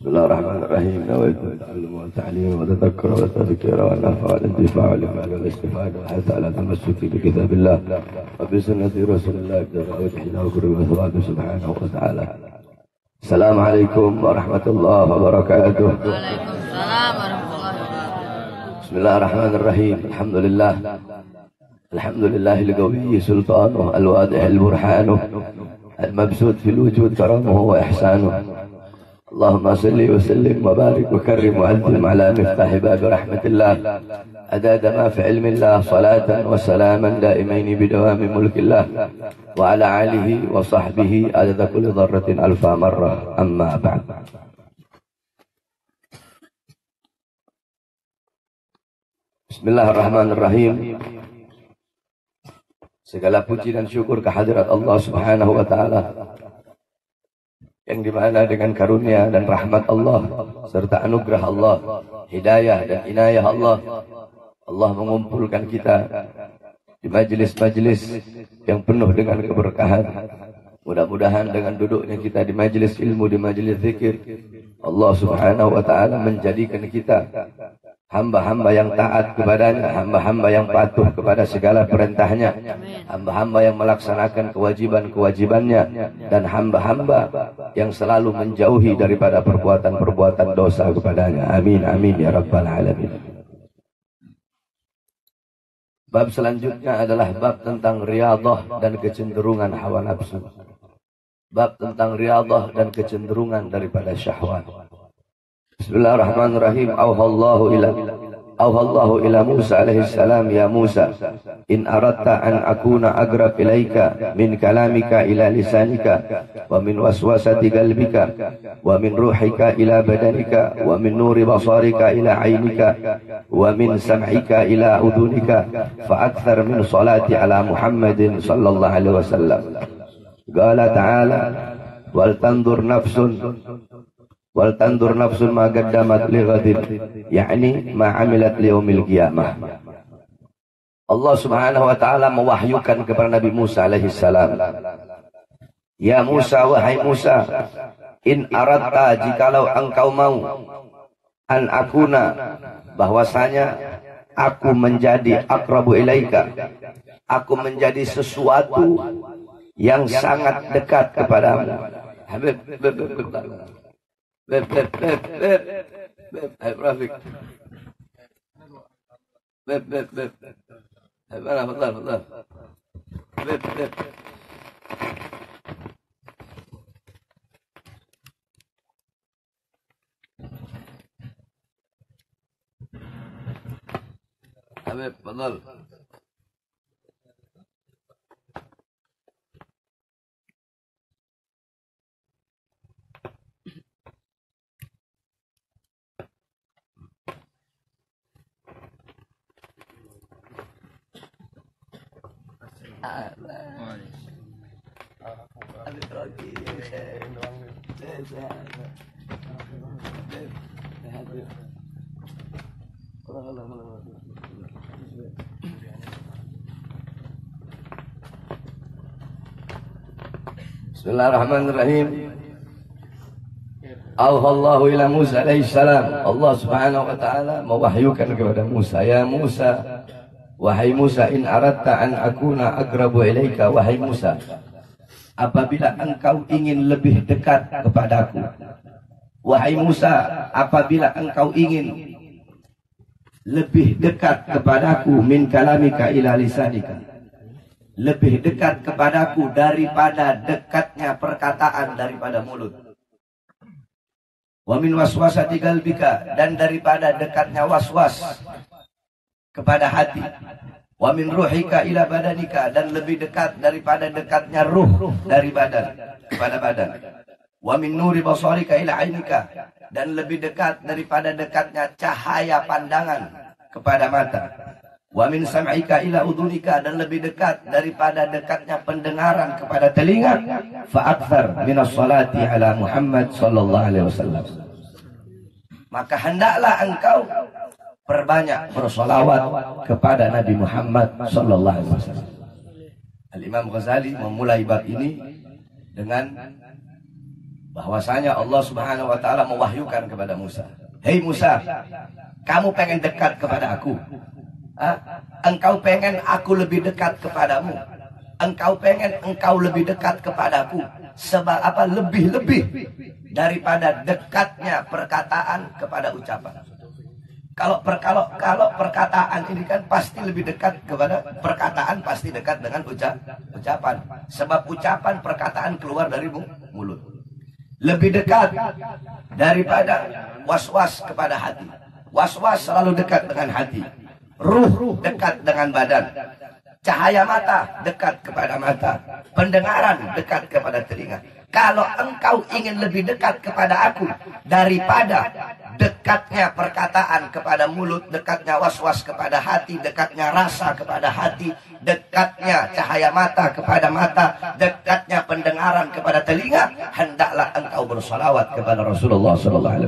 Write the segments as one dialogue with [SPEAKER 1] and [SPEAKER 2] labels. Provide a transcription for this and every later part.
[SPEAKER 1] بسم الله الرحمن الرحيم. نويت التعلم والتعليم والتذكر والتذكير والنفع والانتفاع والإفادة والاستفادة والحث على التمسك بكتاب الله وبسنة رسول الله ابتغاء وجه الله وقرب ثوابه سبحانه وتعالى. السلام عليكم ورحمة الله وبركاته.
[SPEAKER 2] وعليكم السلام ورحمة الله وبركاته.
[SPEAKER 1] بسم الله الرحمن الرحيم. الحمد لله القوي سلطانه الواضح البرهانه المبسوط في الوجود كرمه وإحسانه. اللهم صل وسلم وبارك وكرم وعظم على مفتاح باب رحمة الله عدد ما في علم الله صلاة وسلاما دائمين بدوام ملك الله وعلى آله وصحبه عدد كل ذرة ألف مرة. أما بعد. Bismillahirrahmanirrahim. Segala puji dan syukur kehadirat Allah Subhanahu wa taala yang dimana dengan karunia dan rahmat Allah serta anugerah Allah, hidayah dan inayah Allah, Allah mengumpulkan kita di majelis-majelis yang penuh dengan keberkahan. Mudah-mudahan dengan duduknya kita di majelis ilmu, di majelis zikir, Allah Subhanahu wa taala menjadikan kita hamba-hamba yang taat kepadanya, hamba-hamba yang patuh kepada segala perintahnya, hamba-hamba yang melaksanakan kewajiban-kewajibannya, dan hamba-hamba yang selalu menjauhi daripada perbuatan-perbuatan dosa kepadanya. Amin, amin ya rabbal alamin. Bab selanjutnya adalah bab tentang riyadhah dan kecenderungan hawa nafsu. Bab tentang riyadhah dan kecenderungan daripada syahwat. Bismillahirrahmanirrahim. Auhallahu ila Musa alaihi salam, ya Musa, in aradta an akuna agrab ilaika min kalamika ila lisanika wa min waswasati qalbika wa min ruhika ila badanika wa min nuri basarika ila ainika wa min sam'ika ila udunika fa akthar min salati ala Muhammadin sallallahu alaihi wasallam. Qala ta'ala wal tandur nafsun ma qaddamat li ghadin, yakni ma amilat li yaumil qiyamah. Allah Subhanahu wa taala mewahyukan kepada Nabi Musa alaihi salam, ya Musa, wahai Musa, in aradta, jikalau engkau mau, an akuna, bahwasanya aku menjadi akrabu ilaika, aku menjadi sesuatu yang sangat dekat kepadamu. Habib Rafiq. Fadal. Habib, fadal. Bismillahirrahmanirrahim. Auhallahu ila Musa alaihi salam. Allah Subhanahu wa taala mewahyukan kepada Musa, ya Musa, wahai Musa, in aradta an akuna agrabu ilaika, wahai Musa, apabila engkau ingin lebih dekat kepadaku, wahai Musa, apabila engkau ingin lebih dekat kepadaku, min kalamika ila lisanika, lebih dekat kepadaku daripada dekatnya perkataan daripada mulut, wa min waswasati qalbika, dan daripada dekatnya waswas kepada hati, wa min ruhika ila badanika, dan lebih dekat daripada dekatnya ruh dari badan kepada badan, wa min nuri basarika ila ainika, dan lebih dekat daripada dekatnya cahaya pandangan kepada mata, wa min sam'ika ila udunika, dan lebih dekat daripada dekatnya pendengaran kepada telinga, fa akthar minas salati ala Muhammad sallallahu alaihi wasallam. Maka hendaklah engkau perbanyak bersolawat kepada Nabi Muhammad sallallahu alaihi wasallam. Al-Imam Ghazali memulai bab ini dengan bahwasanya Allah Subhanahu wa taala mewahyukan kepada Musa, "Hei Musa, kamu pengen dekat kepada aku? Engkau pengen aku lebih dekat kepadamu? Engkau pengen engkau lebih dekat kepadaku? Sebab apa? Lebih-lebih daripada dekatnya perkataan kepada ucapan." Kalau perkataan ini kan pasti lebih dekat kepada perkataan, pasti dekat dengan ucapan. Sebab ucapan perkataan keluar dari mulut. Lebih dekat daripada was-was kepada hati. Was-was selalu dekat dengan hati. Ruh dekat dengan badan. Cahaya mata dekat kepada mata. Pendengaran dekat kepada telinga. Kalau engkau ingin lebih dekat kepada aku daripada dekatnya perkataan kepada mulut, dekatnya was-was kepada hati, dekatnya rasa kepada hati, dekatnya cahaya mata kepada mata, dekatnya pendengaran kepada telinga, hendaklah engkau bersolawat kepada Rasulullah SAW.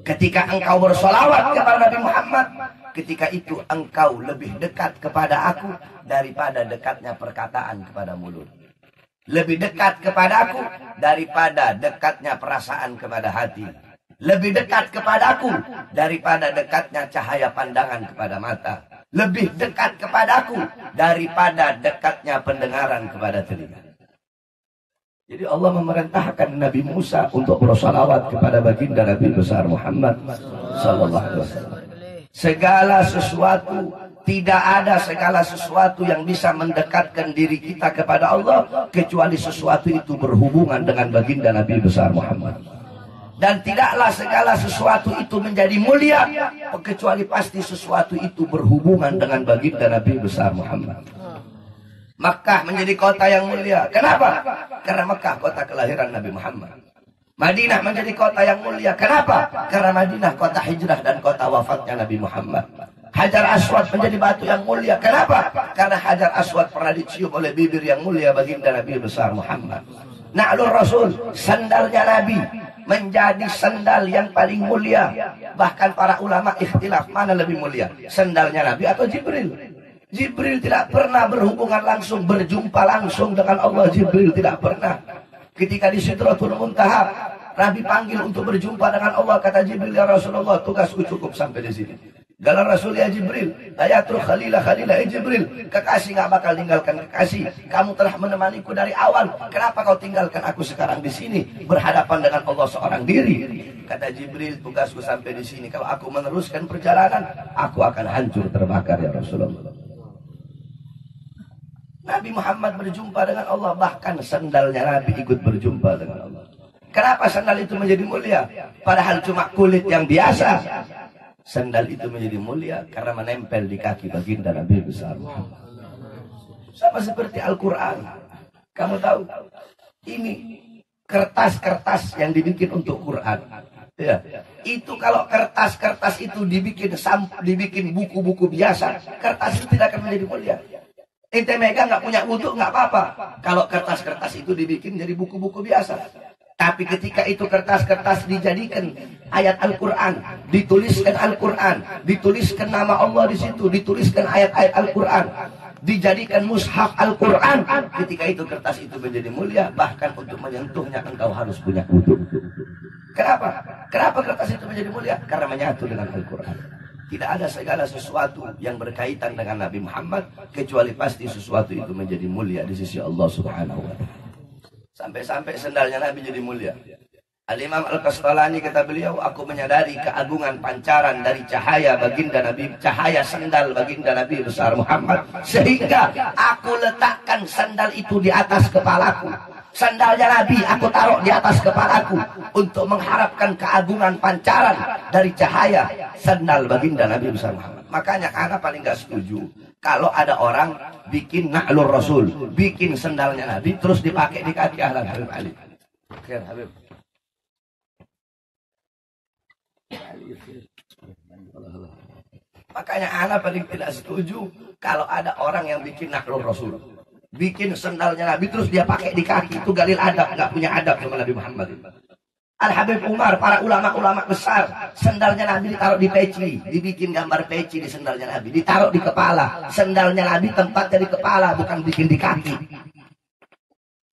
[SPEAKER 1] Ketika engkau bersolawat kepada Nabi Muhammad, ketika itu engkau lebih dekat kepada aku daripada dekatnya perkataan kepada mulut. Lebih dekat kepada aku daripada dekatnya perasaan kepada hati. Lebih dekat kepada aku daripada dekatnya cahaya pandangan kepada mata. Lebih dekat kepada aku daripada dekatnya pendengaran kepada telinga. Jadi Allah memerintahkan Nabi Musa untuk bersolawat kepada baginda Nabi besar Muhammad sallallahu alaihi wasallam. Segala sesuatu, tidak ada segala sesuatu yang bisa mendekatkan diri kita kepada Allah kecuali sesuatu itu berhubungan dengan baginda Nabi besar Muhammad. Dan tidaklah segala sesuatu itu menjadi mulia kecuali pasti sesuatu itu berhubungan dengan baginda Nabi besar Muhammad. Makkah menjadi kota yang mulia. Kenapa? Karena Makkah kota kelahiran Nabi Muhammad. Madinah menjadi kota yang mulia. Kenapa? Karena Madinah kota hijrah dan kota wafatnya Nabi Muhammad. Hajar Aswad menjadi batu yang mulia. Kenapa? Karena Hajar Aswad pernah dicium oleh bibir yang mulia baginda Nabi besar Muhammad. Na'lur Rasul, sandalnya Nabi, menjadi sandal yang paling mulia. Bahkan para ulama ikhtilaf mana lebih mulia, sandalnya Nabi atau Jibril. Jibril tidak pernah berhubungan langsung, berjumpa langsung dengan Allah. Jibril tidak pernah. Ketika di Sidratul Muntaha, Nabi panggil untuk berjumpa dengan Allah. Kata Jibril, "Ya Rasulullah, tugasku cukup sampai di sini." Galar Rasul, "Ya Jibril, ayatul khalilah khalilah." Jibril, kekasih nggak bakal tinggalkan kekasih. Kamu telah menemaniku dari awal. Kenapa kau tinggalkan aku sekarang di sini berhadapan dengan Allah seorang diri? Kata Jibril, tugasku sampai di sini. Kalau aku meneruskan perjalanan, aku akan hancur terbakar ya Rasulullah. Nabi Muhammad berjumpa dengan Allah, bahkan sandalnya Nabi ikut berjumpa dengan Allah. Kenapa sandal itu menjadi mulia? Padahal cuma kulit yang biasa. Sandal itu menjadi mulia karena menempel di kaki baginda Nabi besar Muhammad. Sama seperti Al-Quran. Kamu tahu, ini kertas-kertas yang dibikin untuk Quran. Ya. Itu kalau kertas-kertas itu dibikin buku-buku biasa, kertas itu tidak akan menjadi mulia. Ente megang nggak punya wudhu nggak apa-apa. Kalau kertas-kertas itu dibikin jadi buku-buku biasa. Tapi ketika itu kertas-kertas dijadikan ayat Al-Quran, dituliskan Al-Quran, dituliskan nama Allah di situ, dituliskan ayat-ayat Al-Quran, dijadikan mushaf Al-Quran, ketika itu kertas itu menjadi mulia. Bahkan untuk menyentuhnya engkau harus punya wudhu. Kenapa? Kenapa kertas itu menjadi mulia? Karena menyatu dengan Al-Quran. Tidak ada segala sesuatu yang berkaitan dengan Nabi Muhammad kecuali pasti sesuatu itu menjadi mulia di sisi Allah Subhanahu wa ta'ala. Sampai-sampai sendalnya Nabi jadi mulia. Al-Imam Al-Qastalani kata beliau, "Aku menyadari keagungan pancaran dari cahaya baginda Nabi, cahaya sandal baginda Nabi besar Muhammad, sehingga aku letakkan sandal itu di atas kepalaku. Sandalnya Nabi aku taruh di atas kepalaku untuk mengharapkan keagungan pancaran dari cahaya sandal baginda Nabi besar Muhammad." Makanya anak paling gak setuju kalau ada orang bikin na'lur Rasul, bikin sandalnya Nabi terus dipakai di kaki ahlan Habib Ali. Khair Habib. Makanya anak paling tidak setuju kalau ada orang yang bikin na'lur Rasul, bikin sandalnya Nabi terus dia pakai di kaki. Itu galil adab, nggak punya adab sama Nabi Muhammad. Al-Habib Umar, para ulama-ulama besar, sandalnya Nabi ditaruh di peci, dibikin gambar peci di sandalnya Nabi, ditaruh di kepala. Sandalnya Nabi tempatnya di kepala, bukan bikin di kaki.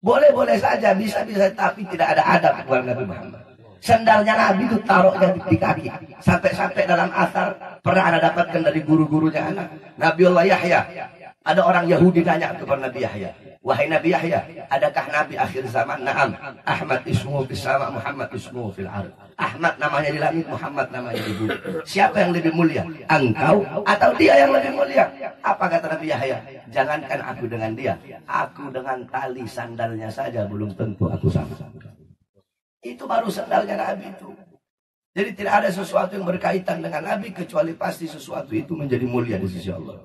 [SPEAKER 1] Boleh-boleh saja, bisa-bisa, tapi tidak ada adab kepada Nabi Muhammad. Sendalnya Nabi itu taruhnya di kaki. Sampai-sampai dalam asar pernah ada dapatkan dari guru-gurunya anak. Nabiullah Yahya. Ada orang Yahudi nanya kepada Nabi Yahya. Wahai Nabi Yahya, adakah Nabi akhir zaman? Naam. Ahmad ismuhu fis sama, Muhammad ismuhu fil ardh. Ahmad namanya di langit, Muhammad namanya di bumi. Siapa yang lebih mulia? Engkau atau dia yang lebih mulia? Apa kata Nabi Yahya? Jangankan aku dengan dia, aku dengan tali sandalnya saja belum tentu aku sama. Itu baru sandalnya Nabi itu. Jadi tidak ada sesuatu yang berkaitan dengan Nabi kecuali pasti sesuatu itu menjadi mulia di sisi Allah.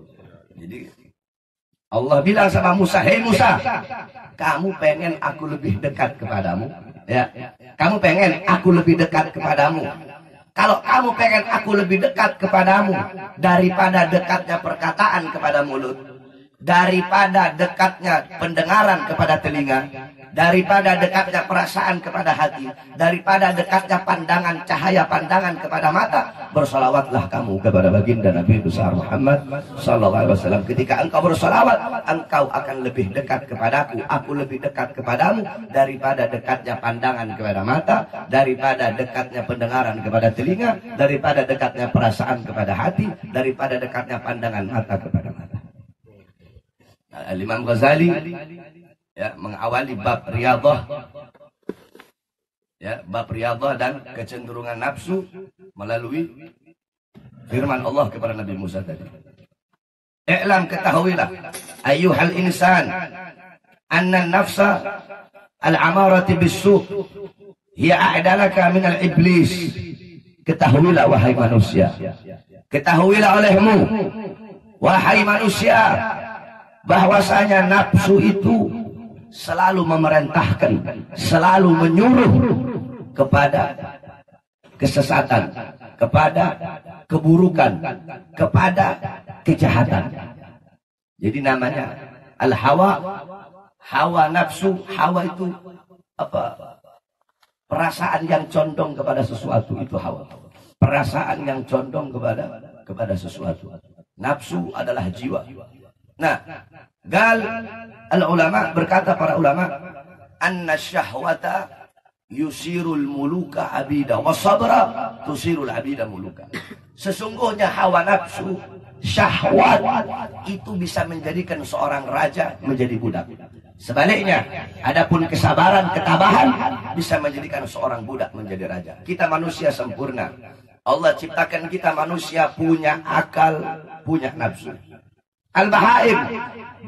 [SPEAKER 1] Jadi Allah bilang sama Musa, hei Musa, kamu pengen aku lebih dekat kepadamu? Ya, kamu pengen aku lebih dekat kepadamu? Kalau kamu pengen aku lebih dekat kepadamu daripada dekatnya perkataan kepada mulut, daripada dekatnya pendengaran kepada telinga, daripada dekatnya perasaan kepada hati, daripada dekatnya pandangan, cahaya pandangan kepada mata, bersolawatlah kamu kepada baginda Nabi besar Muhammad sallallahu alaihi wasallam. Ketika engkau bersolawat, engkau akan lebih dekat kepadaku, aku lebih dekat kepadamu daripada dekatnya pandangan kepada mata, daripada dekatnya pendengaran kepada telinga, daripada dekatnya perasaan kepada hati, daripada dekatnya pandangan mata kepada mata. Imam Ghazali ya mengawali bab riyadhah, ya bab riyadhah dan kecenderungan nafsu melalui firman Allah kepada Nabi Musa tadi. I'lam, ketahuilah ayyuhal insan anna nafsa al-amarati bis-su' hiya a'dalaka min al-iblis. Ketahuilah wahai manusia, ketahuilah olehmu wahai manusia, bahwasanya nafsu itu selalu memerintahkan, selalu menyuruh kepada kesesatan, kepada keburukan, kepada kejahatan. Jadi namanya al-hawa, hawa nafsu. Hawa itu apa? Perasaan yang condong kepada sesuatu, itu hawa. Perasaan yang condong kepada sesuatu. Nafsu adalah jiwa. Nah, al-ulama berkata, para ulama, anna syahwata yusirul muluka abida wa sabra tusirul abida muluka. Sesungguhnya hawa nafsu, syahwat itu bisa menjadikan seorang raja menjadi budak. Sebaliknya, adapun kesabaran, ketabahan bisa menjadikan seorang budak menjadi raja. Kita manusia sempurna. Allah ciptakan kita manusia punya akal, punya nafsu. Al-bahaim,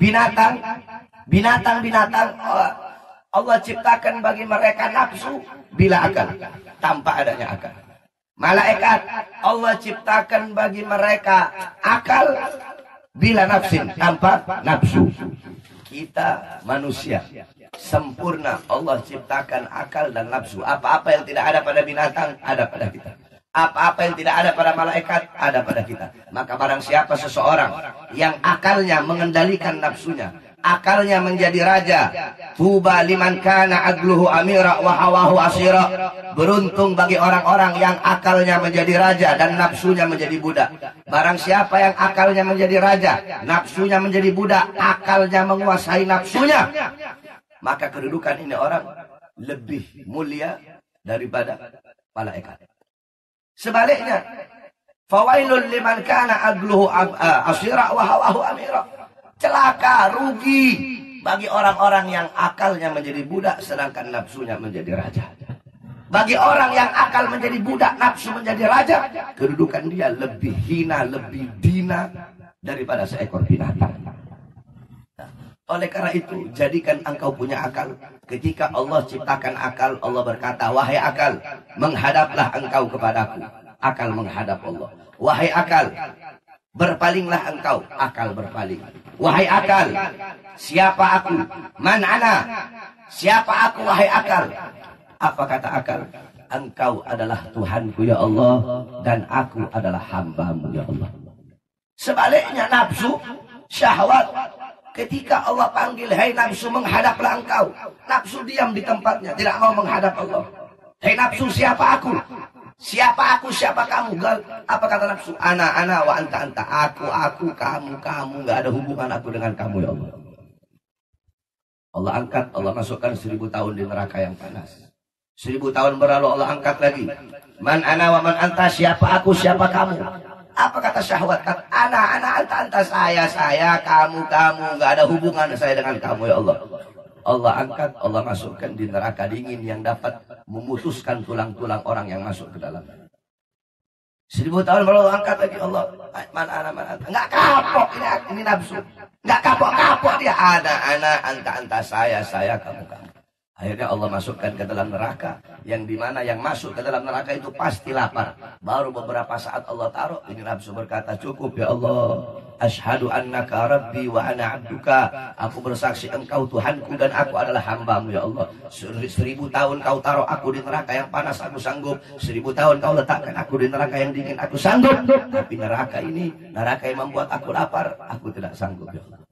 [SPEAKER 1] binatang Allah ciptakan bagi mereka nafsu bila akal, tanpa adanya akal. Malaikat Allah ciptakan bagi mereka akal bila nafsin, tanpa nafsu. Kita manusia sempurna, Allah ciptakan akal dan nafsu. Apa-apa yang tidak ada pada binatang ada pada kita. Apa-apa yang tidak ada pada malaikat ada pada kita. Maka barang siapa seseorang yang akalnya mengendalikan nafsunya, akalnya menjadi raja, tuba liman kana aqluhu amira wa hawahu asira. Beruntung bagi orang-orang yang akalnya menjadi raja dan nafsunya menjadi budak. Barang siapa yang akalnya menjadi raja, nafsunya menjadi budak, akalnya menguasai nafsunya, maka kedudukan ini orang lebih mulia daripada malaikat. Sebaliknya, fawailul liman kana aqluhu asira wa hawahu amira. Celaka, rugi bagi orang-orang yang akalnya menjadi budak sedangkan nafsunya menjadi raja. Bagi orang yang akal menjadi budak, nafsu menjadi raja, kedudukan dia lebih hina, lebih dina daripada seekor binatang. Oleh karena itu, jadikan engkau punya akal. Ketika Allah ciptakan akal, Allah berkata, wahai akal, menghadaplah engkau kepadaku. Akal menghadap Allah. Wahai akal, berpalinglah engkau. Akal berpaling. Wahai akal, siapa aku? Man ana? Siapa aku, wahai akal? Apa kata akal? Engkau adalah Tuhanku ya Allah, dan aku adalah hambamu ya Allah. Sebaliknya nafsu, syahwat, ketika Allah panggil, hei nafsu menghadaplah engkau, nafsu diam di tempatnya, tidak mau menghadap Allah. Hei nafsu, siapa aku? Siapa aku, siapa kamu? Apa kata nafsu? Ana wa anta. Aku, kamu, nggak ada hubungan aku dengan kamu ya Allah. Allah angkat, Allah masukkan 1000 tahun di neraka yang panas. 1000 tahun berlalu Allah angkat lagi. Man ana wa man anta, siapa aku, siapa kamu? Apa kata syahwat? Kata ana, anta, saya, kamu, nggak ada hubungan saya dengan kamu ya Allah. Allah angkat, Allah masukkan di neraka dingin yang dapat memutuskan tulang-tulang orang yang masuk ke dalam. 1000 tahun baru angkat lagi Allah. Mana, nggak kapok ini nafsu, nggak kapok dia. Ana, anta, saya, kamu. Akhirnya Allah masukkan ke dalam neraka, yang dimana yang masuk ke dalam neraka itu pasti lapar. Baru beberapa saat Allah taruh, ini nafsu berkata, cukup ya Allah. Asyhadu annaka rabbi wa ana abduka. Aku bersaksi engkau Tuhanku dan aku adalah hambamu ya Allah. 1000 tahun kau taruh aku di neraka yang panas, aku sanggup. 1000 tahun kau letakkan aku di neraka yang dingin, aku sanggup. Tapi neraka ini, neraka yang membuat aku lapar, aku tidak sanggup ya Allah.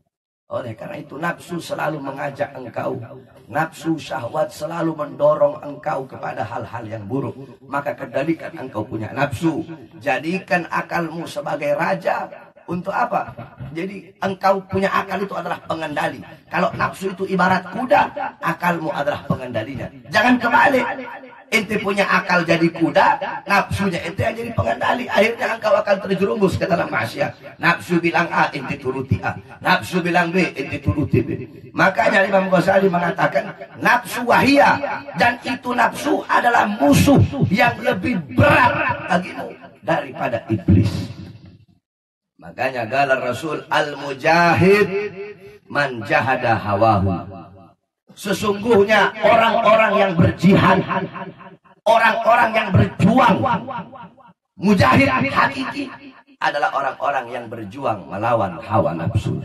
[SPEAKER 1] Oleh karena itu nafsu selalu mengajak engkau, nafsu syahwat selalu mendorong engkau kepada hal-hal yang buruk. Maka kendalikan engkau punya nafsu, jadikan akalmu sebagai raja. Untuk apa? Jadi engkau punya akal itu adalah pengendali. Kalau nafsu itu ibarat kuda, akalmu adalah pengendalinya. Jangan kebalik. Ente punya akal jadi kuda, nafsunya ente yang jadi pengendali. Akhirnya engkau akan terjerumus ke dalam maksiat. Nafsu bilang A, ente turuti A. Nafsu bilang B, ente turuti B. Makanya Imam Ghazali mengatakan nafsu wahia, dan itu nafsu adalah musuh yang lebih berat bagimu daripada iblis. Makanya galar Rasul, al-mujahid man jahada hawahu. Sesungguhnya orang-orang yang berjihad, orang-orang yang berjuang, mujahid hakiki adalah orang-orang yang berjuang melawan hawa nafsu.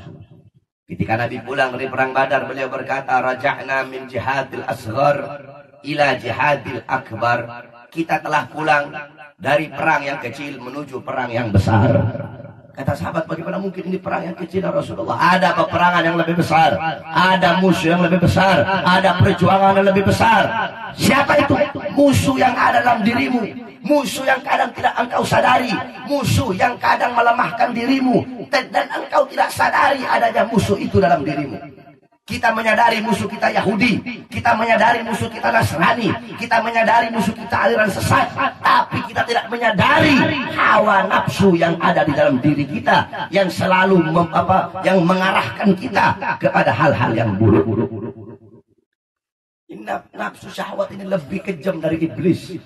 [SPEAKER 1] Ketika Nabi pulang dari perang Badar, beliau berkata, raja'na min jihadil asghar ila jihadil akbar. Kita telah pulang dari perang yang kecil menuju perang yang besar. Kata sahabat, bagaimana mungkin ini perang yang kecil ya Rasulullah? Ada peperangan yang lebih besar, ada musuh yang lebih besar, ada perjuangan yang lebih besar. Siapa itu? Musuh yang ada dalam dirimu, musuh yang kadang tidak engkau sadari, musuh yang kadang melemahkan dirimu, dan engkau tidak sadari adanya musuh itu dalam dirimu. Kita menyadari musuh kita Yahudi, kita menyadari musuh kita Nasrani, kita menyadari musuh kita aliran sesat, tapi kita tidak menyadari hawa nafsu yang ada di dalam diri kita, yang selalu yang mengarahkan kita kepada hal-hal yang buruk. Nafsu syahwat ini lebih kejam dari iblis,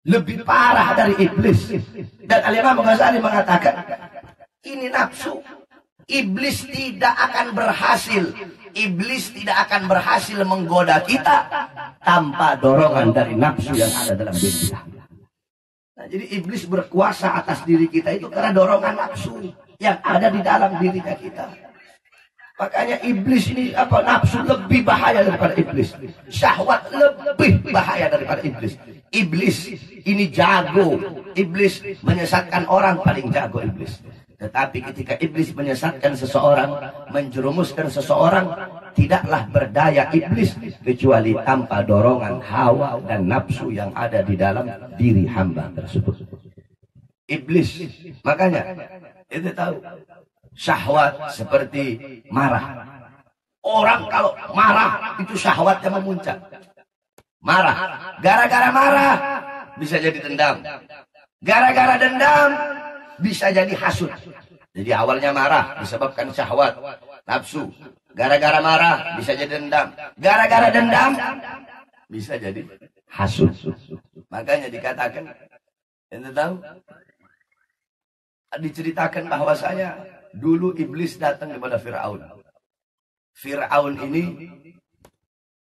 [SPEAKER 1] lebih parah dari iblis. Dan Al-Imam Ghazali mengatakan, ini nafsu, iblis tidak akan berhasil. Iblis tidak akan berhasil menggoda kita tanpa dorongan dari nafsu yang ada dalam diri kita. Nah, jadi iblis berkuasa atas diri kita itu karena dorongan nafsu yang ada di dalam dirinya kita. Makanya iblis ini nafsu lebih bahaya daripada iblis. Syahwat lebih bahaya daripada iblis. Iblis ini jago. Iblis menyesatkan orang, paling jago iblis. Tetapi ketika iblis menyesatkan seseorang, menjerumuskan seseorang, tidaklah berdaya iblis kecuali tanpa dorongan hawa dan nafsu yang ada di dalam diri hamba tersebut. Iblis, makanya itu tahu, syahwat seperti marah. Orang kalau marah itu syahwatnya memuncak. Marah, gara-gara marah bisa jadi dendam. Gara-gara dendam bisa jadi hasud. Jadi awalnya marah disebabkan syahwat, nafsu. Gara-gara marah bisa jadi dendam. Gara-gara dendam bisa jadi hasud. Makanya dikatakan, ente tahu, diceritakan bahwasanya dulu iblis datang kepada Fir'aun. Fir'aun ini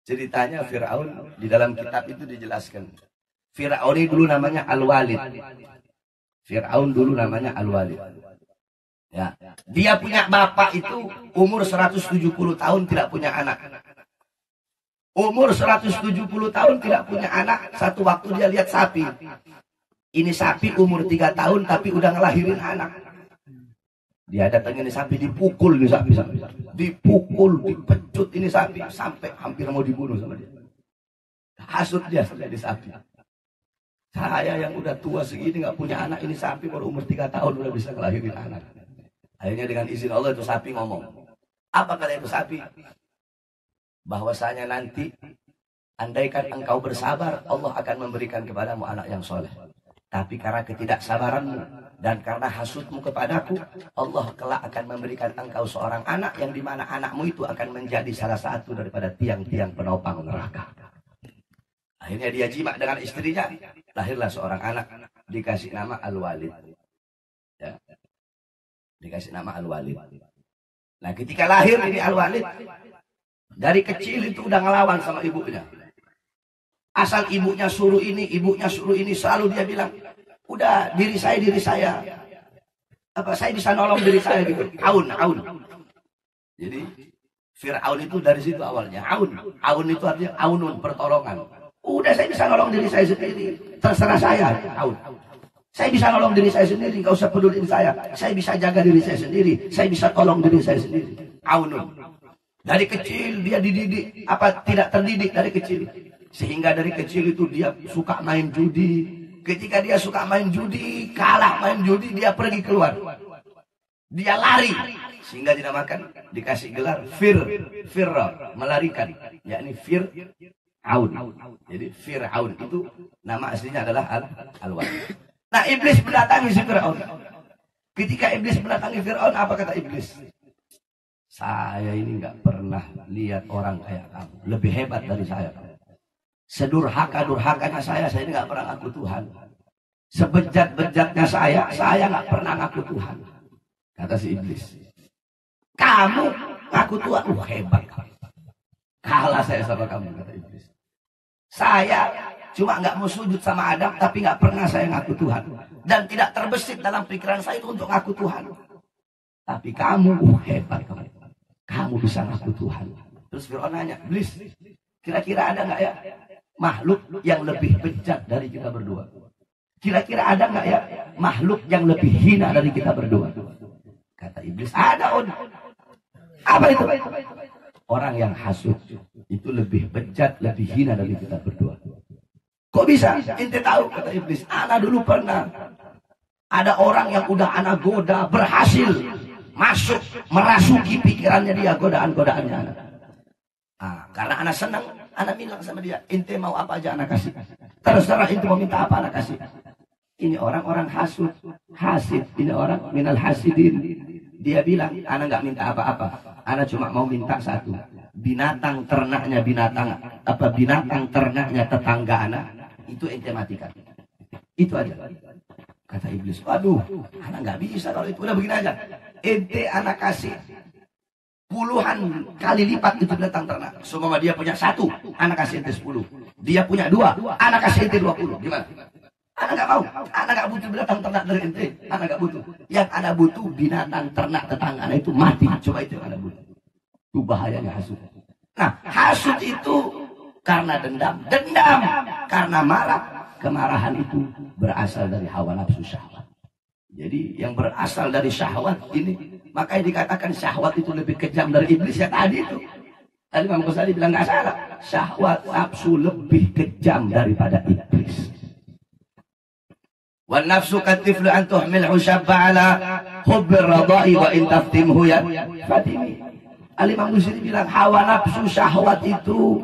[SPEAKER 1] ceritanya, Fir'aun di dalam kitab itu dijelaskan. Fir'aun ini dulu namanya Al-Walid. Fir'aun dulu namanya Al-Walid. Ya, dia punya bapak itu umur 170 tahun tidak punya anak. Umur 170 tahun tidak punya anak. Satu waktu dia lihat sapi. Ini sapi umur 3 tahun tapi udah ngelahirin anak. Dia datang ini sapi, dipukul ini sapi. Dipukul, dipecut ini sapi sampai hampir mau dibunuh sama dia. Hasut dia jadi sapi. Saya yang udah tua segini nggak punya anak, ini sapi baru umur 3 tahun udah bisa ngelahirin anak. Akhirnya dengan izin Allah itu sapi ngomong. Apa kata itu sapi? bahwasanya nanti andaikan engkau bersabar, Allah akan memberikan kepadamu anak yang soleh. Tapi karena ketidaksabaranmu dan karena hasudmu kepadaku, Allah kelak akan memberikan engkau seorang anak yang dimana anakmu itu akan menjadi salah satu daripada tiang-tiang penopang neraka. Akhirnya dia jima dengan istrinya, lahirlah seorang anak, dikasih nama Al-Walid. Ya. Dikasih nama Al-Walid. Nah ketika lahir ini Al-Walid, dari kecil itu udah ngelawan sama ibunya. Asal ibunya suruh ini, selalu dia bilang, udah diri saya. Apa saya bisa nolong diri saya gitu. Aun. Jadi Fir'aun itu dari situ awalnya. Aun itu artinya aunun, pertolongan. Udah saya bisa nolong diri saya sendiri. Terserah saya, Aun. Saya bisa nolong diri saya sendiri, gak usah peduliin saya. Saya bisa jaga diri saya sendiri. Saya bisa tolong diri saya sendiri. Aunun. Dari kecil dia dididik, tidak terdidik dari kecil. Sehingga dari kecil itu dia suka main judi. Ketika dia suka main judi, kalah main judi, dia pergi keluar. Dia lari. Sehingga dinamakan, dikasih gelar Firra, melarikan. Yakni Fir'aun. Jadi Fir'aun itu nama aslinya adalah Al-Walid. Nah iblis mendatangi si Fir'aun. Ketika iblis mendatangi Fir'aun, apa kata iblis? Saya ini nggak pernah lihat orang kayak kamu. Lebih hebat dari saya. Sedurhaka-durhakanya saya ini nggak pernah ngaku Tuhan. Sebejat-bejatnya saya nggak pernah ngaku Tuhan. Kata si iblis. Kamu ngaku Tuhan, hebat. Kalah saya sama kamu, kata iblis. Saya cuma nggak mau sujud sama Adam, tapi nggak pernah saya ngaku Tuhan. Dan tidak terbesit dalam pikiran saya itu untuk ngaku Tuhan. Tapi kamu, hebat kamu. Kamu bisa ngaku Tuhan. Terus Fir'aun nanya, iblis, kira-kira ada nggak ya makhluk yang lebih bejat dari kita berdua? Kira-kira ada nggak ya makhluk yang lebih hina dari kita berdua? Kata iblis, ada On. Apa itu? Orang yang hasud itu lebih bejat, lebih hina dari kita berdua. Kok bisa? Ente tahu, kata iblis. Ana dulu pernah ada orang yang udah ana goda, berhasil masuk, merasuki pikirannya dia, godaan-godaannya ana. Karena ana senang, ana bilang sama dia, ente mau apa aja ana kasih. Terserah ente mau minta apa ana kasih. Ini orang-orang hasud, hasid. Ini orang minal hasidin. Dia bilang, ana nggak minta apa-apa. Ana cuma mau minta satu. Binatang ternaknya binatang ternaknya tetangga ana, itu ente matikan. Itu aja. Kata iblis, waduh, ana nggak bisa kalau itu. Udah begini aja. Ente ana kasih puluhan kali lipat itu binatang ternak. Semua dia punya satu, ana kasih ente 10. Dia punya 2, ana kasih ente 20. Gimana? Ana nggak mau. Ana nggak butuh binatang ternak dari ente. Ana nggak butuh. Yang ana butuh binatang ternak tetangga ana itu mati. Coba itu yang ana butuh. Itu bahayanya hasud. Nah, hasud itu karena dendam karena marah. Kemarahan itu berasal dari hawa nafsu syahwat. Jadi yang berasal dari syahwat ini, makanya dikatakan syahwat itu lebih kejam dari iblis ya tadi itu. Tadi Imam Ghazali bilang nggak salah. Syahwat nafsu lebih kejam daripada iblis. Wan nafsu katiflu an tuhmilhu syabba ala hubbir radai wa in taftimhu ya fatimi. Al-Imam Ghazali bilang hawa nafsu syahwat itu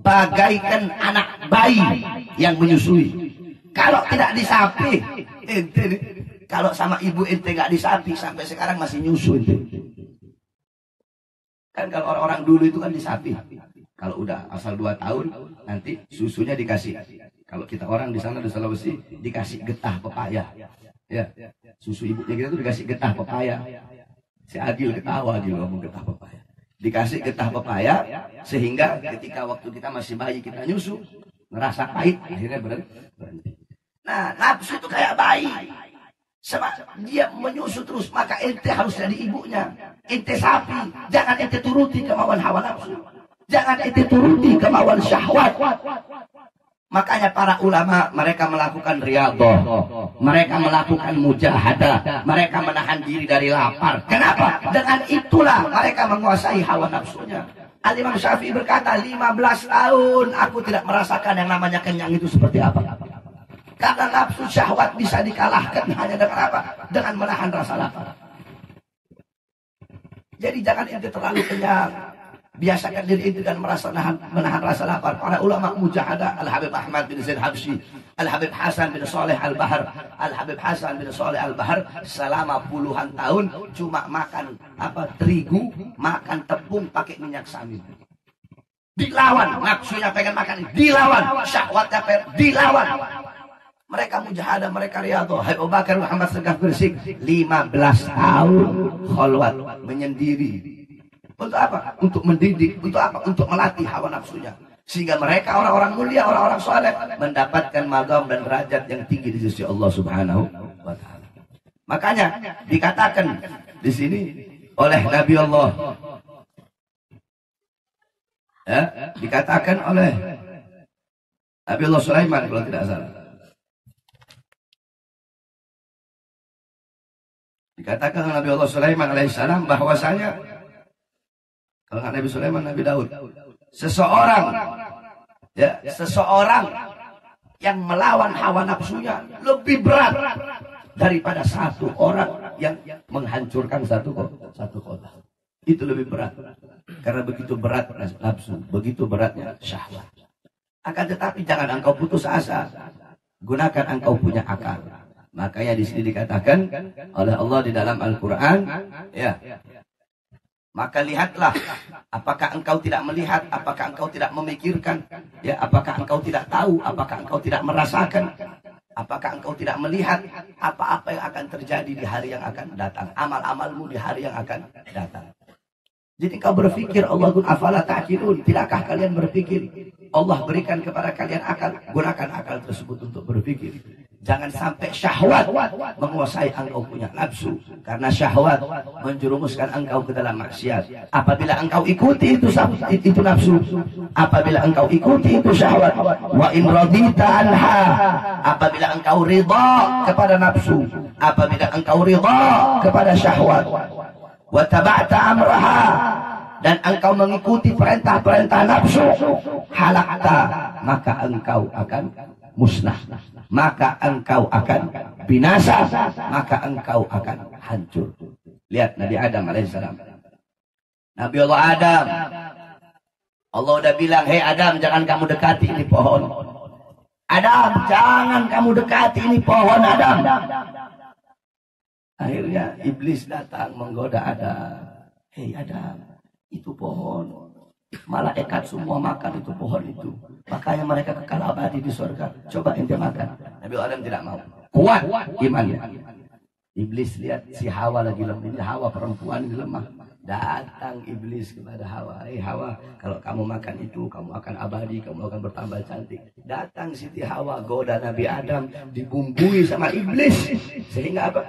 [SPEAKER 1] bagaikan anak bayi yang menyusui. Kalau tidak disapi, ente kalau sama ibu ente nggak disapi sampai sekarang masih nyusu ente. Kan kalau orang-orang dulu itu kan disapi. Kalau udah asal 2 tahun nanti susunya dikasih. Kalau kita orang di sana di Sulawesi dikasih getah pepaya. Ya, susu ibunya kita tuh dikasih getah pepaya. Si Adil ketawa dia ngomong getah pepaya. Dikasih getah pepaya sehingga ketika waktu kita masih bayi kita nyusu ngerasa pahit akhirnya berhenti. Nah nafsu itu kayak bayi, dia menyusu terus, maka ente harus jadi ibunya. Ente sapi, jangan ente turuti kemauan hawa nafsu, jangan ente turuti kemauan syahwat. Makanya para ulama mereka melakukan riyadhah, mereka melakukan mujahadah, mereka menahan diri dari lapar. Kenapa? Dengan itulah mereka menguasai hawa nafsunya. Al-Imam Syafi'i berkata, 15 tahun aku tidak merasakan yang namanya kenyang itu seperti apa. Karena nafsu syahwat bisa dikalahkan hanya dengan apa? Dengan menahan rasa lapar. Jadi jangan ente terlalu kenyang. Biasakan diri itu dan menahan rasa lapar. Para ulama mujahadah, Al-Habib Ahmad bin Zaid Habsyi, Al-Habib Hasan bin Saleh Al-Bahar, Al-Habib Hasan bin Saleh Al-Bahar selama puluhan tahun cuma makan terigu, makan tepung pakai minyak samin. Dilawan, nafsunya pengen makan, dilawan, syahwatnya dilawan. Mereka mujahadah, mereka riyadhah. Habib Bakar Muhammad Segaf Gresik 15 tahun khalwat, menyendiri. Untuk apa? Untuk mendidik. Untuk apa? Untuk melatih hawa nafsunya. Sehingga mereka orang-orang mulia, orang-orang saleh mendapatkan maqam dan derajat yang tinggi di sisi Allah Subhanahu wa taala. Makanya dikatakan di sini oleh Nabi Allah, ya, dikatakan oleh Nabi Allah Sulaiman kalau tidak salah. Dikatakan oleh Nabi Allah Sulaiman alaihissalam bahwasanya kalau Nabi Sulaiman, Nabi Daud, seseorang yang melawan hawa nafsunya lebih berat daripada satu orang yang menghancurkan satu kota. Itu lebih berat karena begitu berat nafsu, begitu beratnya syahwat. Akan tetapi jangan engkau putus asa, gunakan engkau punya akal. Makanya di sini dikatakan oleh Allah di dalam Al-Quran, ya. Maka lihatlah, apakah engkau tidak melihat, apakah engkau tidak memikirkan, ya, apakah engkau tidak tahu, apakah engkau tidak merasakan, apakah engkau tidak melihat apa-apa yang akan terjadi di hari yang akan datang, amal-amalmu di hari yang akan datang. Jadi engkau berpikir, Allahun afala ta'qilun, tidakkah kalian berpikir? Allah berikan kepada kalian akal, gunakan akal tersebut untuk berpikir. Jangan sampai syahwat menguasai engkau punya nafsu. Karena syahwat menjerumuskan engkau ke dalam maksiat. Apabila engkau ikuti itu nafsu, apabila engkau ikuti itu syahwat, wa in radita anha, apabila engkau ridha kepada nafsu, apabila engkau ridha kepada syahwat, wa taba'ta amraha, dan engkau mengikuti perintah-perintah nafsu, halakta, maka engkau akan musnah, maka engkau akan binasa, maka engkau akan hancur. Lihat Nabi Adam alaihissalam. Nabi Allah Adam, Allah udah bilang, hei Adam, jangan kamu dekati ini pohon. Adam, jangan kamu dekati ini pohon, Adam. Akhirnya iblis datang menggoda Adam. Hei Adam, itu pohon, malaikat semua makan itu pohon itu, makanya mereka kekal abadi di surga. Coba ente makan. Nabi Adam tidak mau. Kuat imannya. Iblis lihat si Hawa lagi lemah, Hawa perempuan lemah. Datang iblis kepada Hawa. Hei Hawa, kalau kamu makan itu, kamu akan abadi, kamu akan bertambah cantik. Datang Siti Hawa, goda Nabi Adam, dibumbui sama iblis. Sehingga apa?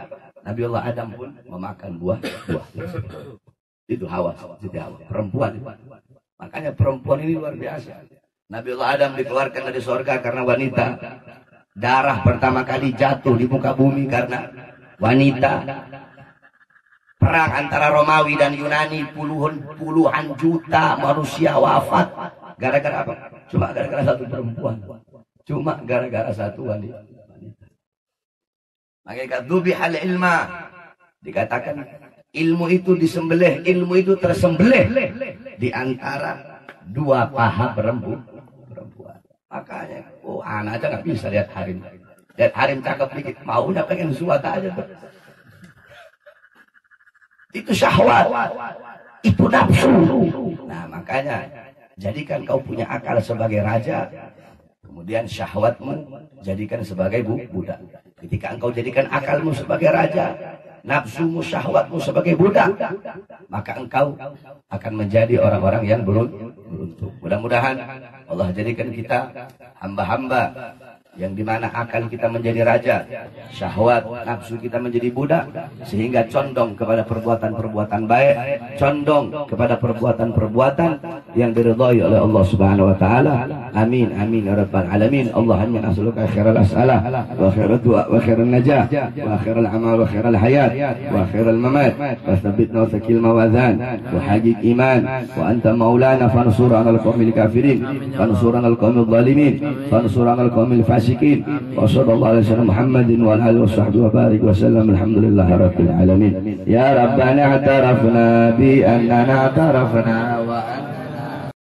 [SPEAKER 1] Nabi Allah Adam pun memakan buah. Itu Hawa, Siti Hawa, perempuan. Makanya perempuan ini luar biasa. Nabi Allah Adam dikeluarkan dari surga karena wanita. Darah pertama kali jatuh di muka bumi karena wanita. Perang antara Romawi dan Yunani, puluhan juta manusia wafat. Gara-gara apa? Cuma gara-gara satu perempuan. Cuma gara-gara satu wanita. Makanya dzubihal ilma, dikatakan ilmu itu disembelih, ilmu itu tersembelih di antara dua paha perempuan. Makanya, anak aja nggak bisa lihat harim. Lihat harim cakep dikit, maunya pengen suat aja tuh. Itu syahwat, itu nafsu. Nah makanya jadikan kau punya akal sebagai raja, kemudian syahwatmu jadikan sebagai budak. Ketika engkau jadikan akalmu sebagai raja, nafsumu, syahwatmu sebagai budak, maka engkau akan menjadi orang-orang yang beruntung. Mudah-mudahan Allah jadikan kita hamba-hamba yang dimana akal kita menjadi raja, syahwat, nafsu kita menjadi budak, sehingga condong kepada perbuatan-perbuatan baik, condong kepada perbuatan-perbuatan yang diridhai oleh Allah Subhanahu wa taala. Amin amin ya rabbal alamin. Allahumma as'aluka khairal as'alah wa khairal du'a wa khairal najah wa khairal amal wa khairal hayat wa khairal mamat wa tsabbitna wa sakil mawazan wa haqiq iman wa anta maulana fansurana al-qawmil kafirin fansurana al-qawmil zalimin fansurana al-qawmil fasikin wa sallallahu alaihi wasallam Muhammadin wa alihi washabbihi wa barik wa sallam. Alhamdulillahi rabbil alamin. Ya rabbana i'tarafna bi annana i'tarafna wa